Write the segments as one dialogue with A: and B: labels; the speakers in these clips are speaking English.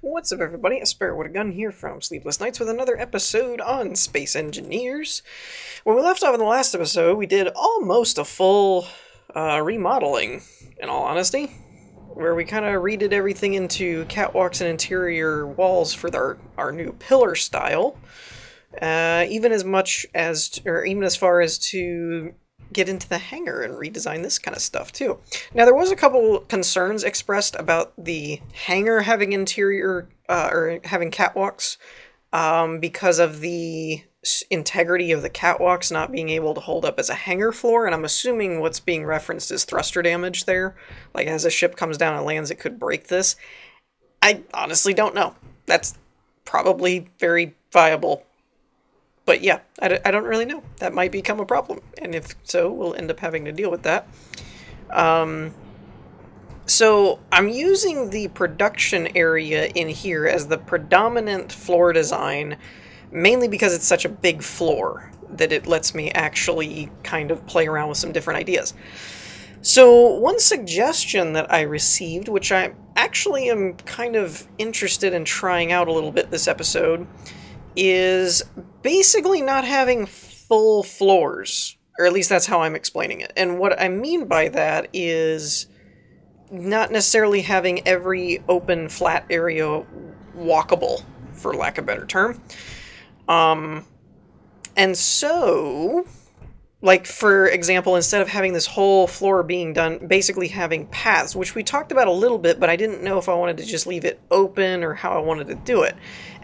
A: What's up, everybody? A Sparrow with a Gun here from Sleepless Nights with another episode on Space Engineers. When we left off in the last episode, we did almost a full remodeling, in all honesty, where we kind of redid everything into catwalks and interior walls for our new pillar style, even as far as to get into the hangar and redesign this kind of stuff too. Now, there was a couple concerns expressed about the hangar having interior or having catwalks because of the integrity of the catwalks not being able to hold up as a hangar floor, and I'm assuming what's being referenced is thruster damage there. Like, as a ship comes down and lands, it could break this. I honestly don't know. That's probably very viable. But yeah, I don't really know. That might become a problem. And if so, we'll end up having to deal with that. So I'm using the production area in here as the predominant floor design, mainly because it's such a big floor that it lets me actually kind of play around with some different ideas. So one suggestion that I received, which I actually am kind of interested in trying out a little bit this episode, is basically not having full floors, or at least that's how I'm explaining it. And what I mean by that is not necessarily having every open flat area walkable, for lack of a better term. And so, like, for example, instead of having this whole floor being done, basically having paths, which we talked about a little bit, but I didn't know if I wanted to just leave it open or how I wanted to do it.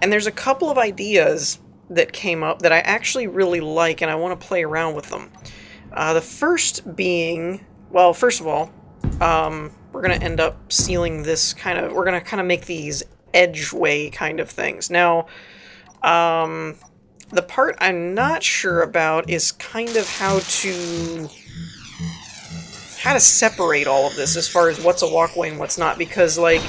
A: And there's a couple of ideas that came up that I actually really like, and I want to play around with them. The first being, well, first of all, we're going to end up sealing this we're going to kind of make these edgeway kind of things. Now, the part I'm not sure about is kind of how to separate all of this as far as what's a walkway and what's not, because, like,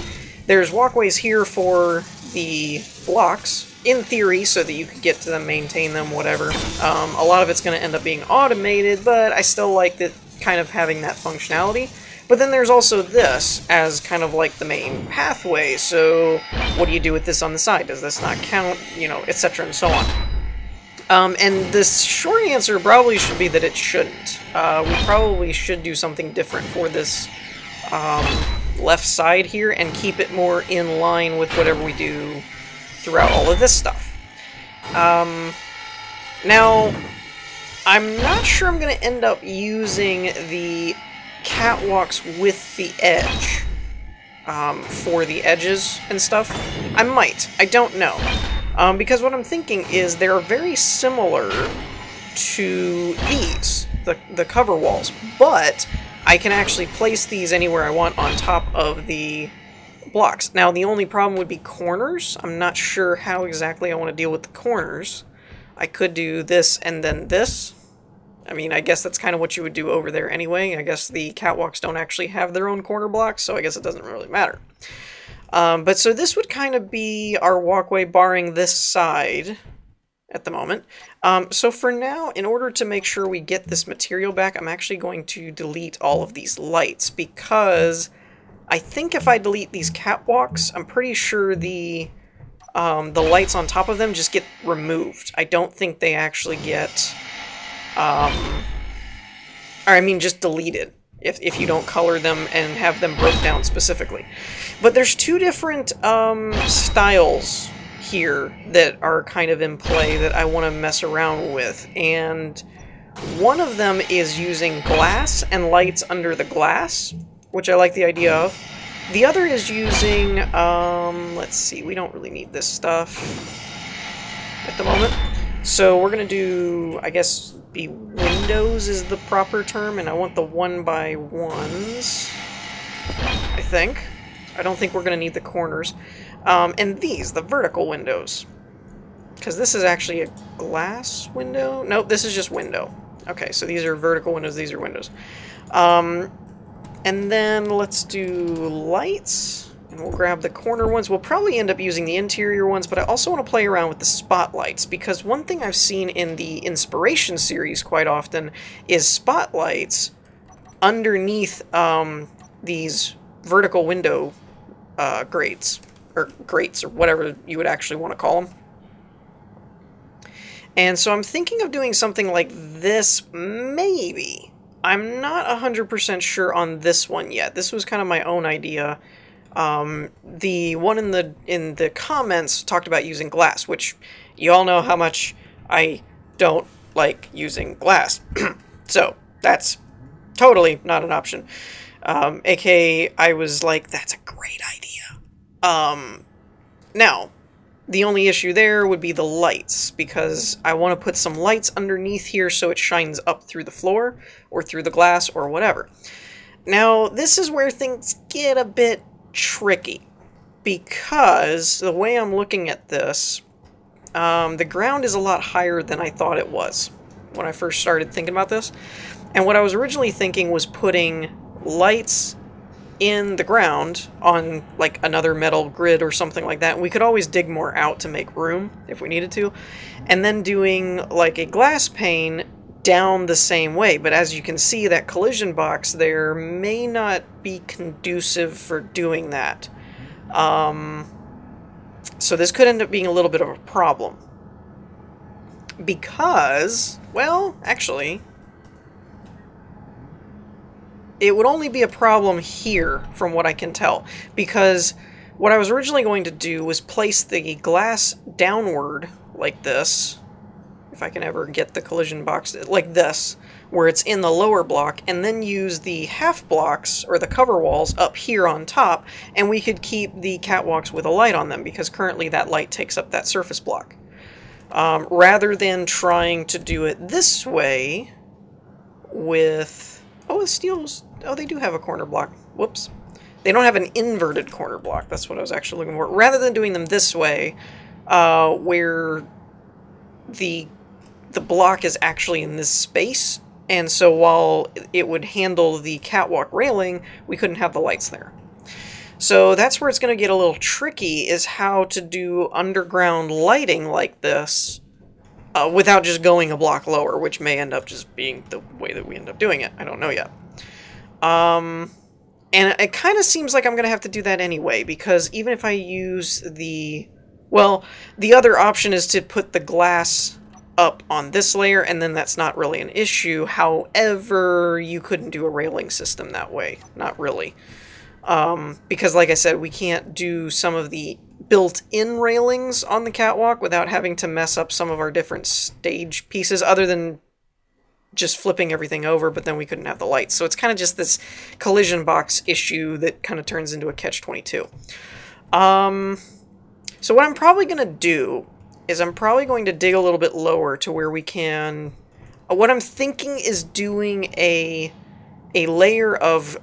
A: there's walkways here for the blocks, in theory, so that you could get to them, maintain them, whatever. A lot of it's going to end up being automated, but I still like that kind of having that functionality. But then there's also this as kind of like the main pathway, so what do you do with this on the side? Does this not count? You know, etc. and so on. And the short answer probably should be that it shouldn't. We probably should do something different for this left side here and keep it more in line with whatever we do throughout all of this stuff. Now, I'm not sure I'm going to end up using the catwalks with the edge for the edges and stuff. I might. I don't know. Because what I'm thinking is they're very similar to these, the cover walls, but I can actually place these anywhere I want on top of the blocks. Now, the only problem would be corners. I'm not sure how exactly I want to deal with the corners. I could do this and then this. I mean, I guess that's kind of what you would do over there anyway. I guess the catwalks don't actually have their own corner blocks, so I guess it doesn't really matter. But so this would kind of be our walkway, barring this side at the moment. So for now, in order to make sure we get this material back, I'm actually going to delete all of these lights, because I think if I delete these catwalks, I'm pretty sure the lights on top of them just get removed. I don't think they actually get, just deleted if you don't color them and have them broke down specifically. But there's two different styles here that are kind of in play that I want to mess around with, and one of them is using glass and lights under the glass, which I like the idea of. The other is using, let's see, we don't really need this stuff at the moment. So we're going to do, I guess, be windows is the proper term, and I want the 1x1s, I think. I don't think we're going to need the corners. And these, the vertical windows. Because this is actually a glass window? Nope, this is just window. Okay, so these are vertical windows, these are windows. And then let's do lights, and we'll grab the corner ones. We'll probably end up using the interior ones, but I also want to play around with the spotlights, because one thing I've seen in the Inspiration series quite often is spotlights underneath these vertical window grates, or grates, or whatever you would actually want to call them. And so I'm thinking of doing something like this, maybe. I'm not 100% sure on this one yet. This was kind of my own idea. The one in the comments talked about using glass, which you all know how much I don't like using glass. So that's totally not an option. AKA, I was like, that's a great idea. Now, the only issue there would be the lights, because I want to put some lights underneath here so it shines up through the floor, or through the glass, or whatever. Now, this is where things get a bit tricky, because the way I'm looking at this, the ground is a lot higher than I thought it was when I first started thinking about this. And what I was originally thinking was putting lights in the ground on like another metal grid or something like that. We could always dig more out to make room if we needed to. And then doing like a glass pane down the same way. But as you can see, that collision box there may not be conducive for doing that. So this could end up being a little bit of a problem. Because, well, actually, it would only be a problem here, from what I can tell, because what I was originally going to do was place the glass downward, like this, if I can ever get the collision box, like this, where it's in the lower block, and then use the half blocks, or the cover walls, up here on top, and we could keep the catwalks with a light on them, because currently that light takes up that surface block. Rather than trying to do it this way, with... oh, the steel's... oh, they do have a corner block. Whoops. They don't have an inverted corner block. That's what I was actually looking for. Rather than doing them this way, where the block is actually in this space, and so while it would handle the catwalk railing, we couldn't have the lights there. So that's where it's going to get a little tricky, is how to do underground lighting like this without just going a block lower, which may end up just being the way that we end up doing it. I don't know yet. And it kind of seems like I'm going to have to do that anyway, because even if I use the... well, the other option is to put the glass up on this layer, and then that's not really an issue. However, you couldn't do a railing system that way. Not really. Because like I said, we can't do some of the built-in railings on the catwalk without having to mess up some of our different stage pieces, other than just flipping everything over, but then we couldn't have the lights. So it's kind of just this collision box issue that kind of turns into a catch-22. So what I'm probably going to do is I'm probably going to dig a little bit lower to where we can... what I'm thinking is doing a layer of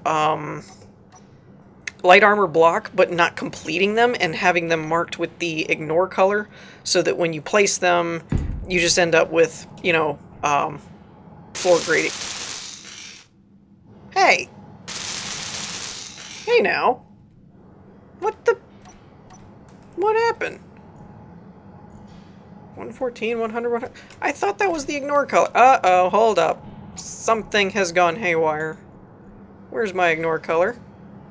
A: light armor block, but not completing them, and having them marked with the ignore color, so that when you place them, you just end up with, you know, floor grading. Hey! Hey now! What the... what happened? 114, 100, 100... I thought that was the ignore color. Uh-oh, hold up. Something has gone haywire. Where's my ignore color?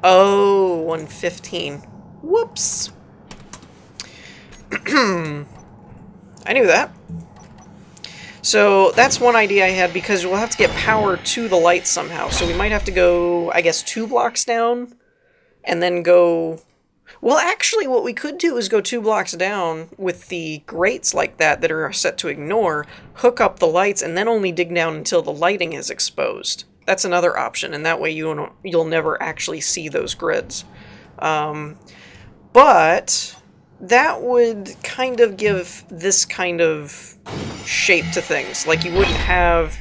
A: Oh, 115. Whoops. I knew that. So that's one idea I had, because we'll have to get power to the lights somehow. So we might have to go, I guess, 2 blocks down, and then go... well, actually, what we could do is go 2 blocks down with the grates like that that are set to ignore, hook up the lights, and then only dig down until the lighting is exposed. That's another option, and that way you'll never actually see those grids. But that would kind of give this kind of shape to things. Like, you wouldn't have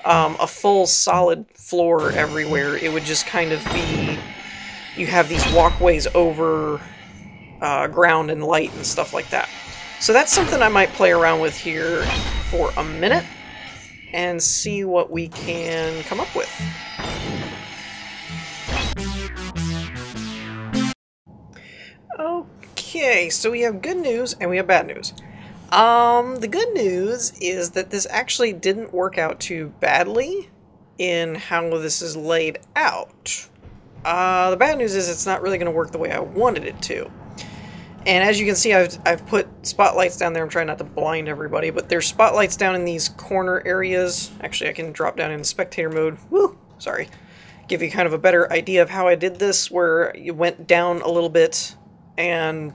A: a full solid floor everywhere. It would just kind of be... you have these walkways over ground and light and stuff like that. So that's something I might play around with here for a minute and see what we can come up with. Okay, so we have good news and we have bad news. The good news is that this actually didn't work out too badly in how this is laid out. The bad news is it's not really going to work the way I wanted it to. And as you can see, I've put spotlights down there. I'm trying not to blind everybody, but there's spotlights down in these corner areas. Actually, I can drop down in spectator mode. Woo! Sorry. Give you kind of a better idea of how I did this, where you went down a little bit and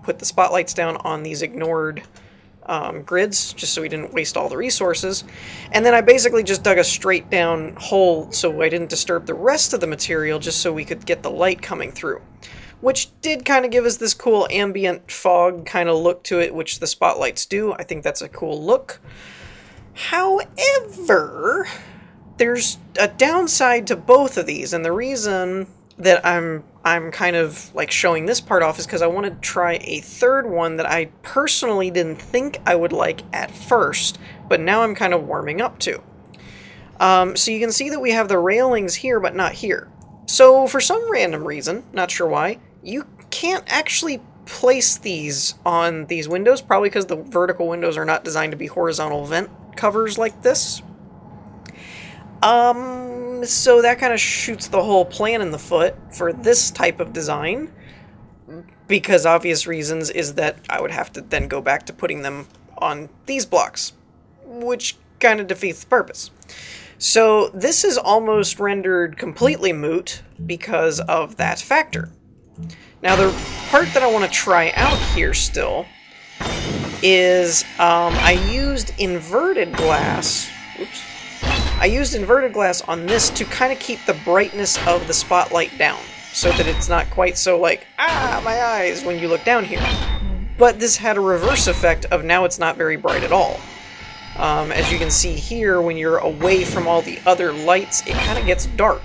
A: put the spotlights down on these ignored grids, just so we didn't waste all the resources. And then I basically just dug a straight down hole so I didn't disturb the rest of the material, just so we could get the light coming through. Which did kind of give us this cool ambient fog kind of look to it, which the spotlights do. I think that's a cool look. However, there's a downside to both of these, and the reason that I'm kind of like showing this part off is because I want to try a third one that I personally didn't think I would like at first, but now I'm kind of warming up to. So you can see that we have the railings here, but not here. So for some random reason, not sure why, you can't actually place these on these windows, probably because the vertical windows are not designed to be horizontal vent covers like this. So that kind of shoots the whole plan in the foot for this type of design, because obvious reasons is that I would have to then go back to putting them on these blocks, which kind of defeats the purpose. So this is almost rendered completely moot because of that factor. Now the part that I want to try out here still is I used inverted glass. Oops. I used inverted glass on this to kind of keep the brightness of the spotlight down, so that it's not quite so like, ah, my eyes, when you look down here. But this had a reverse effect of now it's not very bright at all. As you can see here, when you're away from all the other lights, it kind of gets dark.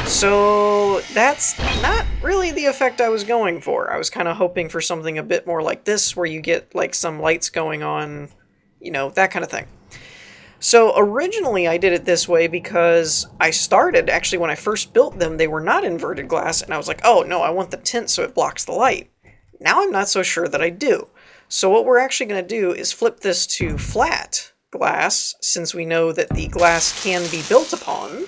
A: So that's not really the effect I was going for. I was kind of hoping for something a bit more like this, where you get like some lights going on, you know, that kind of thing. So originally I did it this way because I started, actually when I first built them, they were not inverted glass, and I was like, oh no, I want the tint so it blocks the light. Now I'm not so sure that I do. So what we're actually going to do is flip this to flat glass, since we know that the glass can be built upon,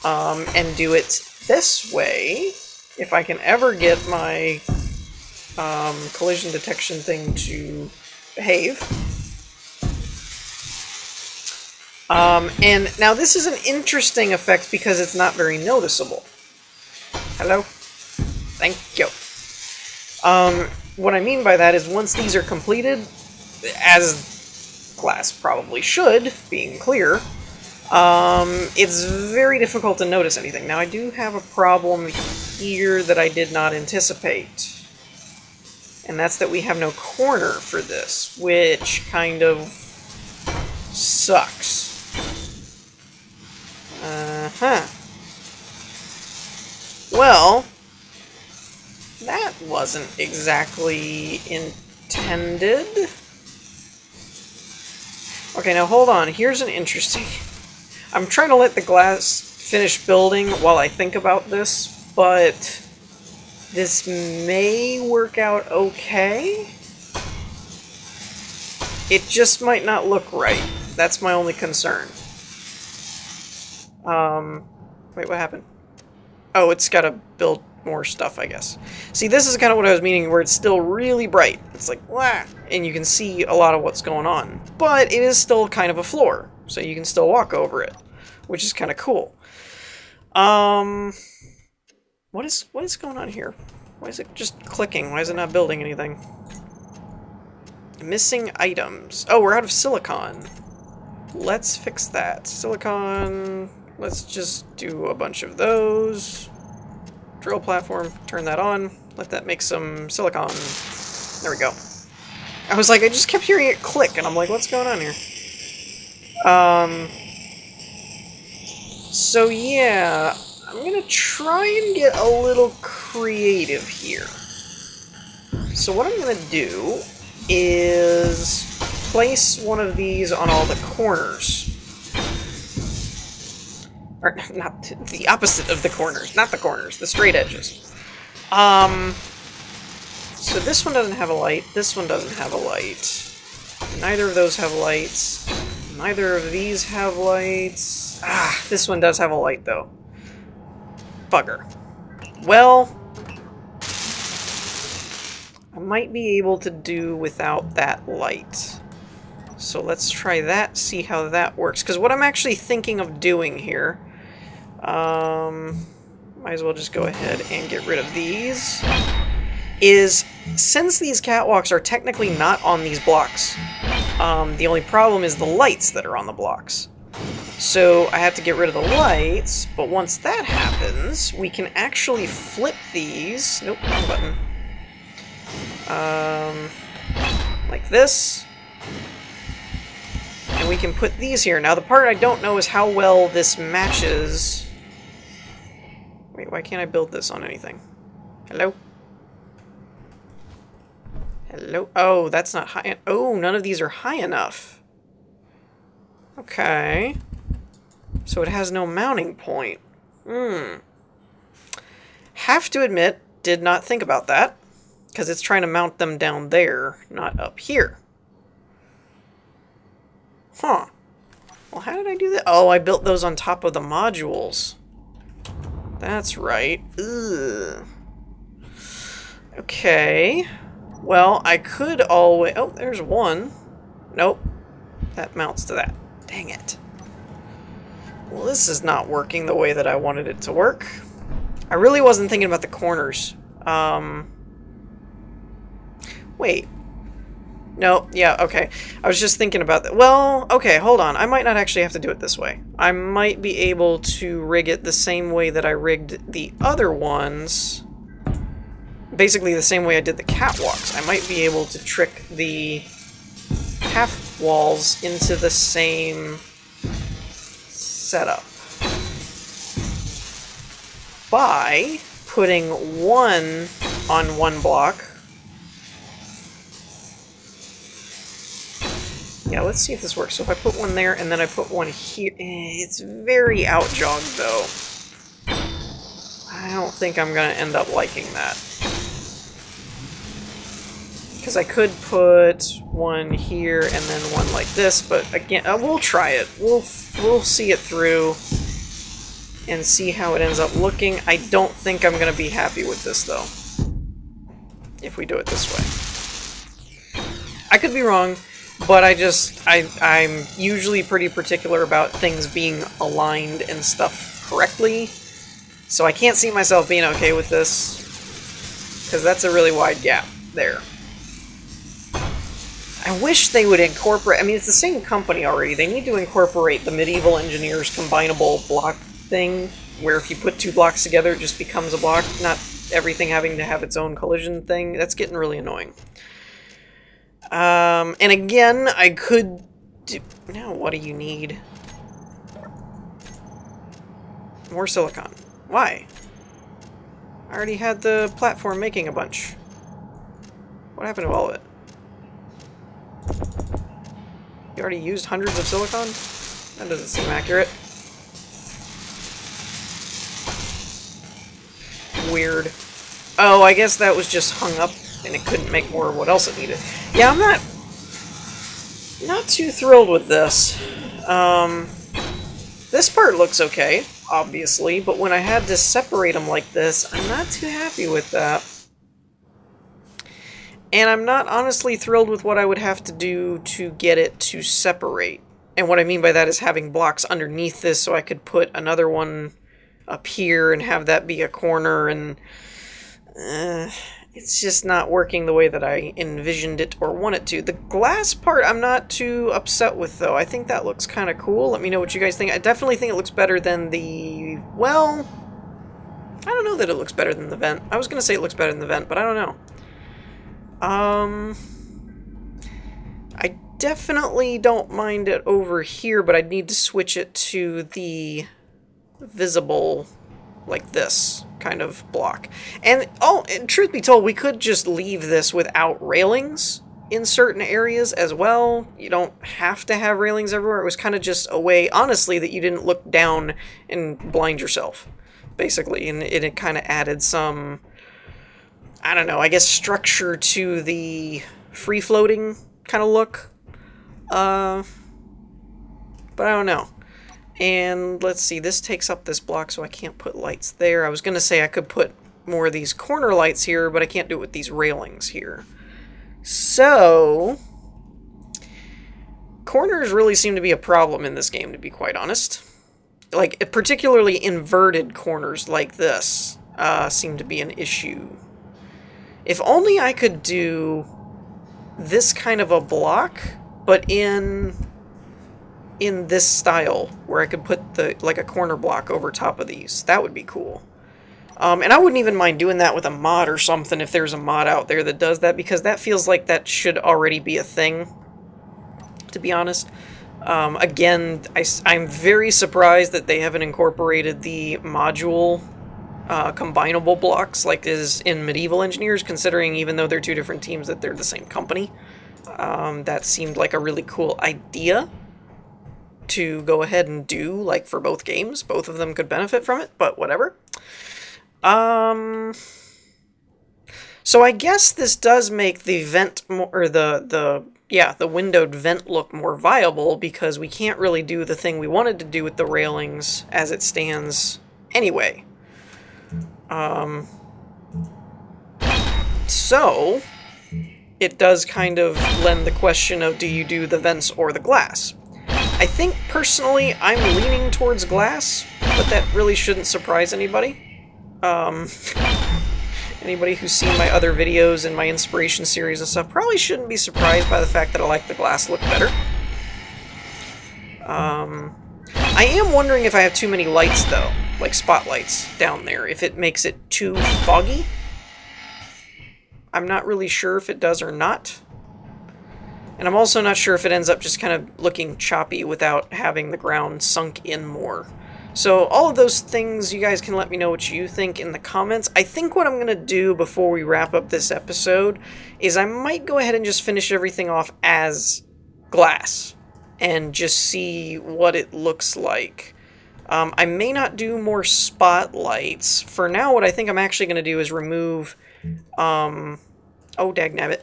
A: and do it this way, if I can ever get my collision detection thing to behave. And now this is an interesting effect because it's not very noticeable. Hello? Thank you. What I mean by that is once these are completed, as glass probably should, being clear, it's very difficult to notice anything. Now I do have a problem here that I did not anticipate. And that's that we have no corner for this, which kind of sucks. Well, that wasn't exactly intended. Okay, now hold on. Here's an interesting... I'm trying to let the glass finish building while I think about this, but this may work out okay. It just might not look right. That's my only concern. Wait, what happened? Oh, it's got to build more stuff, I guess. See, this is kind of what I was meaning, where it's still really bright. It's like, wah, and you can see a lot of what's going on. But it is still kind of a floor, so you can still walk over it, which is kind of cool. What is going on here? Why is it just clicking? Why is it not building anything? Missing items. Oh, we're out of silicon. Let's fix that. Silicon. Let's just do a bunch of those. Drill platform. Turn that on. Let that make some silicon. There we go. I was like, I just kept hearing it click, and I'm like, what's going on here? So yeah, I'm gonna try and get a little creative here. So what I'm gonna do is place one of these on all the corners. Or, not the opposite of the corners. Not the corners, the straight edges. So this one doesn't have a light. This one doesn't have a light. Neither of those have lights. Neither of these have lights. Ah, this one does have a light, though. Bugger. Well, I might be able to do without that light. So let's try that, see how that works. Because what I'm actually thinking of doing here, might as well just go ahead and get rid of these, is since these catwalks are technically not on these blocks, the only problem is the lights that are on the blocks. So I have to get rid of the lights, but once that happens, we can actually flip these. Nope, wrong button. Like this. And we can put these here. Now the part I don't know is how well this matches. Wait, why can't I build this on anything? Hello? Hello? Oh, that's not high. Oh, none of these are high enough. Okay. So it has no mounting point. Have to admit, did not think about that. Because it's trying to mount them down there, not up here. Huh. Well, how did I do that? Oh, I built those on top of the modules. That's right. Ugh. Okay. Well, I could always... Oh, there's one. Nope. That mounts to that. Dang it. Well, this is not working the way that I wanted it to work. I really wasn't thinking about the corners. Wait. No, yeah, okay. I was just thinking about that. Well, okay, hold on. I might not actually have to do it this way. I might be able to rig it the same way that I rigged the other ones. Basically the same way I did the catwalks. I might be able to trick the half walls into the same setup by putting one on one block. Yeah, let's see if this works. So if I put one there and then I put one here, it's very outjogged though. I don't think I'm gonna end up liking that. Because I could put one here and then one like this, but again, we'll try it. We'll see it through and see how it ends up looking. I don't think I'm gonna be happy with this though, if we do it this way. I could be wrong. But I'm usually pretty particular about things being aligned and stuff correctly. So I can't see myself being okay with this. Because that's a really wide gap there. I wish they would incorporate... I mean, it's the same company already. They need to incorporate the Medieval Engineers combinable block thing. Where if you put two blocks together, it just becomes a block. Not everything having to have its own collision thing. That's getting really annoying. And again, I could do... Now, what do you need? More silicon. Why? I already had the platform making a bunch. What happened to all of it? You already used hundreds of silicon? That doesn't seem accurate. Weird. Oh, I guess that was just hung up and it couldn't make more of what else it needed. Yeah, I'm not too thrilled with this. This part looks okay, obviously, but when I had to separate them like this, I'm not too happy with that. And I'm not honestly thrilled with what I would have to do to get it to separate. And what I mean by that is having blocks underneath this so I could put another one up here and have that be a corner, and it's just not working the way that I envisioned it or want it to. The glass part I'm not too upset with, though. I think that looks kind of cool. Let me know what you guys think. I definitely think it looks better than the... Well, I don't know that it looks better than the vent. I was going to say it looks better than the vent, but I don't know. I definitely don't mind it over here, but I'd need to switch it to the visible, like this kind of block. And truth be told, we could just leave this without railings in certain areas as well. You don't have to have railings everywhere. It was kind of just a way, honestly, that you didn't look down and blind yourself, basically. And it kind of added some, I don't know, I guess structure to the free-floating kind of look. But I don't know. And let's see, this takes up this block, so I can't put lights there. I was going to say I could put more of these corner lights here, but I can't do it with these railings here. So, corners really seem to be a problem in this game, to be quite honest. Like, particularly inverted corners like this seem to be an issue. If only I could do this kind of a block, but in this style, where I could put like a corner block over top of these. That would be cool. And I wouldn't even mind doing that with a mod or something if there's a mod out there that does that, because that feels like that should already be a thing, to be honest. Again, I'm very surprised that they haven't incorporated the module combinable blocks like is in Medieval Engineers, considering even though they're two different teams that they're the same company. That seemed like a really cool idea to go ahead and do, like, for both games. Both of them could benefit from it, but whatever. So I guess this does make the vent more, or the windowed vent look more viable, because we can't really do the thing we wanted to do with the railings as it stands anyway. So it does kind of lend the question of, do you do the vents or the glass? I think, personally, I'm leaning towards glass, but that really shouldn't surprise anybody. Anybody who's seen my other videos and my inspiration series and stuff probably shouldn't be surprised by the fact that I like the glass look better. I am wondering if I have too many lights, though, like spotlights down there, if it makes it too foggy. I'm not really sure if it does or not. And I'm also not sure if it ends up just kind of looking choppy without having the ground sunk in more. So all of those things, you guys can let me know what you think in the comments. I think what I'm going to do before we wrap up this episode is I might go ahead and just finish everything off as glass and just see what it looks like. I may not do more spotlights. For now, what I think I'm actually going to do is remove... oh, dagnabbit.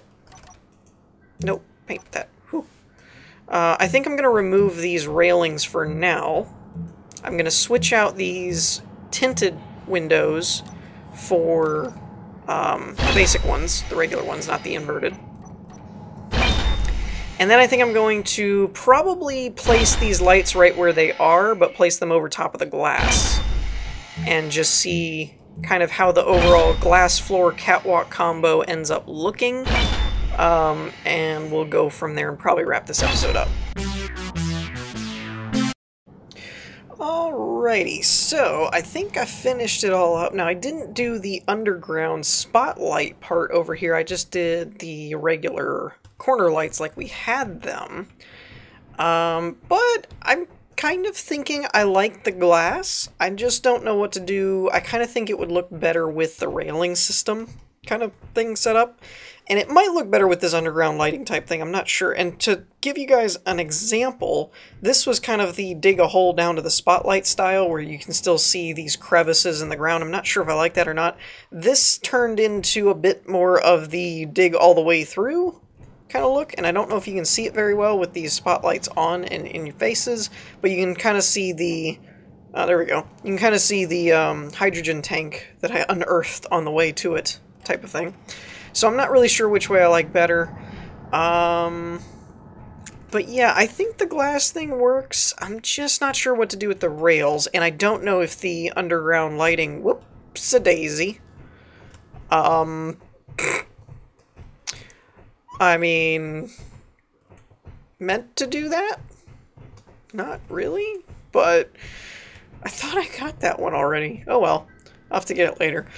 A: Nope, paint that. Whew. I think I'm going to remove these railings for now. I'm going to switch out these tinted windows for the basic ones, the regular ones, not the inverted. And then I think I'm going to probably place these lights right where they are, but place them over top of the glass. And just see kind of how the overall glass floor catwalk combo ends up looking. And we'll go from there and probably wrap this episode up. Alrighty, so I think I finished it all up. Now, I didn't do the underground spotlight part over here. I just did the regular corner lights like we had them. But I'm kind of thinking I like the glass. I just don't know what to do. I kind of think it would look better with the railing system kind of thing set up. And it might look better with this underground lighting type thing, I'm not sure. And to give you guys an example, this was kind of the dig a hole down to the spotlight style, where you can still see these crevices in the ground. I'm not sure if I like that or not. This turned into a bit more of the dig all the way through kind of look, and I don't know if you can see it very well with these spotlights on and in your faces, but you can kind of see the... there we go. You can kind of see the hydrogen tank that I unearthed on the way to it type of thing. So I'm not really sure which way I like better. But yeah, I think the glass thing works. I'm just not sure what to do with the rails, and I don't know if the underground lighting... Whoops-a-daisy. I mean... meant to do that? Not really, but I thought I got that one already. Oh well, I'll have to get it later.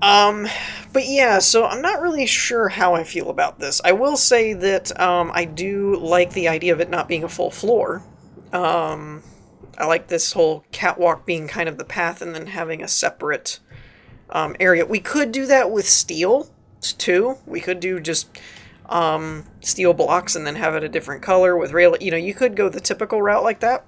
A: But yeah, so I'm not really sure how I feel about this. I will say that, I do like the idea of it not being a full floor. I like this whole catwalk being kind of the path and then having a separate, area. We could do that with steel, too. We could do just, steel blocks and then have it a different color with rail. You know, you could go the typical route like that.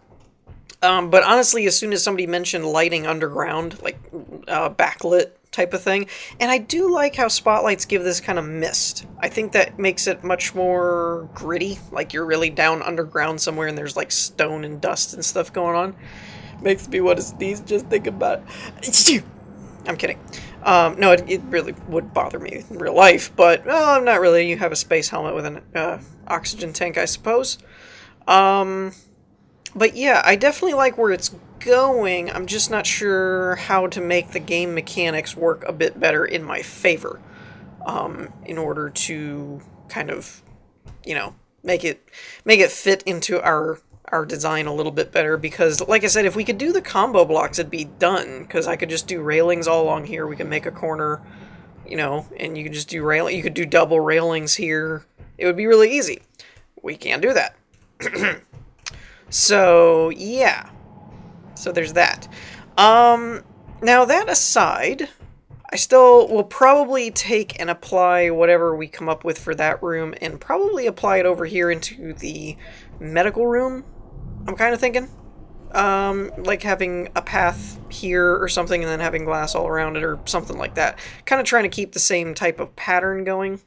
A: But honestly, as soon as somebody mentioned lighting underground, like, backlit type of thing, and I do like how spotlights give this kind of mist. I think that makes it much more gritty, like you're really down underground somewhere and there's like stone and dust and stuff going on. Makes me want to sneeze just thinking about it. I'm kidding. No, it really would bother me in real life, but not really. You have a space helmet with an oxygen tank, I suppose. But yeah, I definitely like where it's going. I'm just not sure how to make the game mechanics work a bit better in my favor, in order to kind of, you know, make it fit into our design a little bit better, because like I said, if we could do the combo blocks, it'd be done, because I could just do railings all along here. We can make a corner, you know, and you could just do you could do double railings here. It would be really easy. We can't do that. So yeah, so there's that. Now that aside, I still will probably take and apply whatever we come up with for that room and probably apply it over here into the medical room, I'm kind of thinking. Like having a path here or something and then having glass all around it or something like that. Kind of trying to keep the same type of pattern going.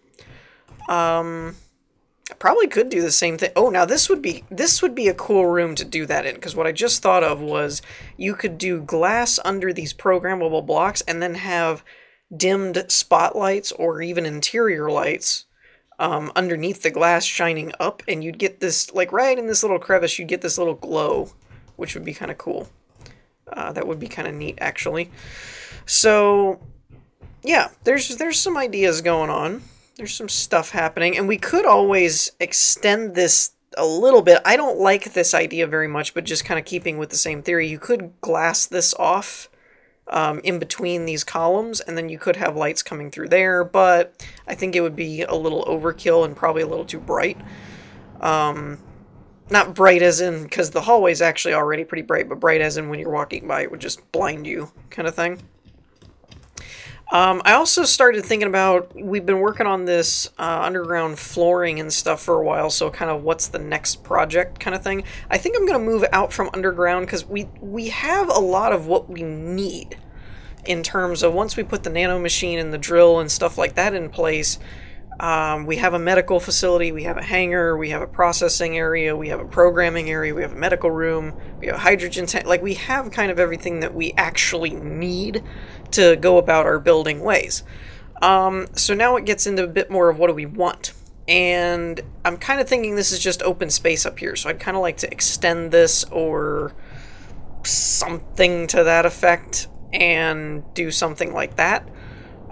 A: I probably could do the same thing. Oh, now this would be a cool room to do that in, because what I just thought of was you could do glass under these programmable blocks and then have dimmed spotlights or even interior lights underneath the glass shining up, and you'd get this, like right in this little crevice, you'd get this little glow, which would be kind of cool. That would be kind of neat, actually. So, yeah, there's some ideas going on. There's some stuff happening, and we could always extend this a little bit. I don't like this idea very much, but just kind of keeping with the same theory, you could glass this off in between these columns, and then you could have lights coming through there, but I think it would be a little overkill and probably a little too bright. Not bright as in, because the hallway's actually already pretty bright, but bright as in when you're walking by, it would just blind you, kind of thing. I also started thinking about, we've been working on this underground flooring and stuff for a while, so kind of what's the next project kind of thing. I think I'm going to move out from underground, because we have a lot of what we need in terms of once we put the nano machine and the drill and stuff like that in place. We have a medical facility, we have a hangar, we have a processing area, we have a programming area, we have a medical room, we have a hydrogen tank. Like, we have kind of everything that we actually need to go about our building ways. So now it gets into a bit more of what do we want. And I'm kind of thinking this is just open space up here, so I'd kind of like to extend this or something to that effect and do something like that.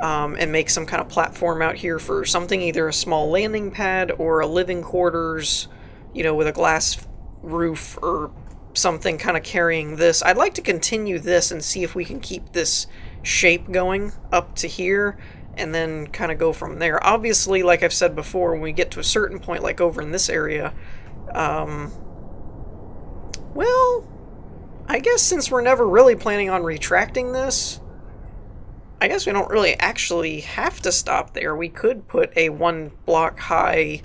A: And make some kind of platform out here for something, either a small landing pad or a living quarters, you know, with a glass roof or something kind of carrying this. I'd like to continue this and see if we can keep this shape going up to here and then kind of go from there. Obviously, like I've said before, when we get to a certain point, like over in this area, well, I guess since we're never really planning on retracting this, I guess we don't really actually have to stop there. We could put a 1 block high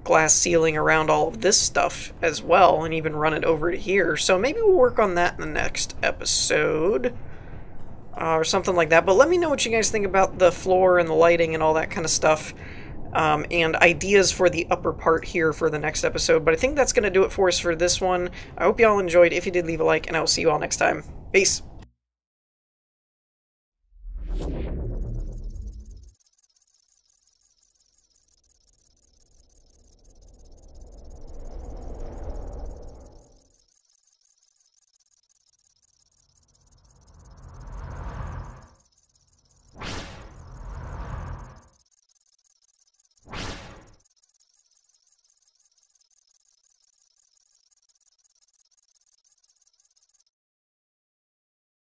A: glass ceiling around all of this stuff as well, and even run it over to here. So maybe we'll work on that in the next episode, or something like that. But let me know what you guys think about the floor and the lighting and all that kind of stuff, and ideas for the upper part here for the next episode. But I think that's going to do it for us for this one. I hope you all enjoyed. If you did, leave a like, and I will see you all next time. Peace!